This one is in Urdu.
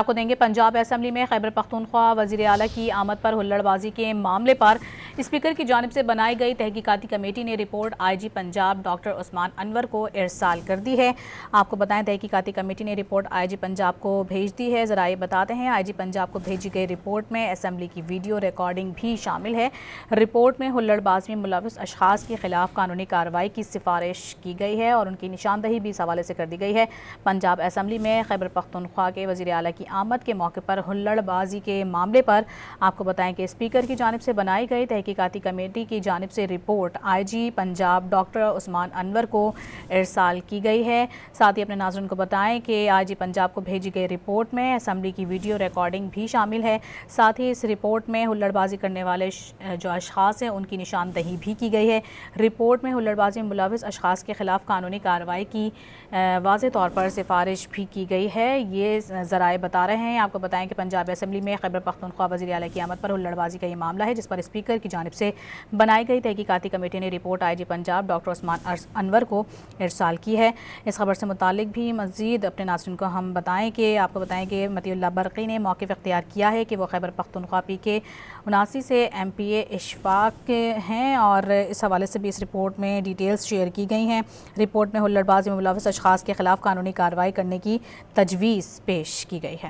آپ کو دیں گے پنجاب اسمبلی میں خیبر پختونخوا وزیر اعلیٰ کی آمد پر ہلڑ بازی کے معاملے پر اسپیکر کی جانب سے بنائی گئی تحقیقاتی کمیٹی نے رپورٹ آئی جی پنجاب ڈاکٹر عثمان انور کو ارسال کر دی ہے۔ آپ کو بتائیں تحقیقاتی کمیٹی نے رپورٹ آئی جی پنجاب کو بھیج دی ہے۔ ذرائع بتاتے ہیں آئی جی پنجاب کو بھیجی گئی رپورٹ میں اسمبلی کی ویڈیو ریکارڈنگ بھی شامل ہے۔ رپورٹ میں ہلڑ بازی میں ملوث اشخاص کے خلاف قانونی کارروائی کی سفارش کی گئی ہے اور ان کی نشاندہی بھی اس حوالے سے کر دی گئی ہے۔ پنجاب اسمبلی میں خیبر پختونخوا کے وزیر اعلیٰ کی آمد کے موقع پر ہلڑ بازی کے معاملے پر آپ کو بتائیں کہ اسپیکر کی جانب سے بنائی گئی تحقیقاتی کمیٹی کی جانب سے رپورٹ آئی جی پنجاب ڈاکٹر عثمان انور کو ارسال کی گئی ہے۔ ساتھ ہی اپنے ناظرین کو بتائیں کہ آئی جی پنجاب کو بھیجی گئی رپورٹ میں اسمبلی کی ویڈیو ریکارڈنگ بھی شامل ہے۔ ساتھ ہی اس رپورٹ میں ہلڑ بازی کرنے والے جو اشخاص ہیں ان کی نشاندہی بھی کی گئی ہے۔ رپورٹ میں ہلڑ بازی میں ملوث اشخاص کے خلاف قانونی کارروائی کی واضح طور پر سفارش بھی کی گئی ہے۔ یہ ذرائع بتا رہے ہیں۔ آپ کو بتائیں کہ پنجاب اسمبلی میں خیبر پختونخوا وزیر اعلیٰ کی آمد پر ہلڑ بازی کا یہ معاملہ ہے جس پر اسپیکر کی جانب سے بنائی گئی تحقیقاتی کمیٹی نے رپورٹ آئی جی پنجاب ڈاکٹر عثمان انور کو ارسال کی ہے۔ اس خبر سے متعلق بھی مزید اپنے ناظرین کو ہم بتائیں کہ آپ کو بتائیں کہ مطیع اللہ برقی نے موقف اختیار کیا ہے کہ وہ خیبر پختونخوا پی کے 79 سے ایم پی اے اشفاق ہیں اور اس حوالے سے بھی اس رپورٹ میں ڈیٹیلز شیئر کی گئی ہیں۔ رپورٹ میں ہلڑ بازی میں ملوث اشخاص کے خلاف قانونی کارروائی کرنے کی تجویز پیش کی گئی ہے۔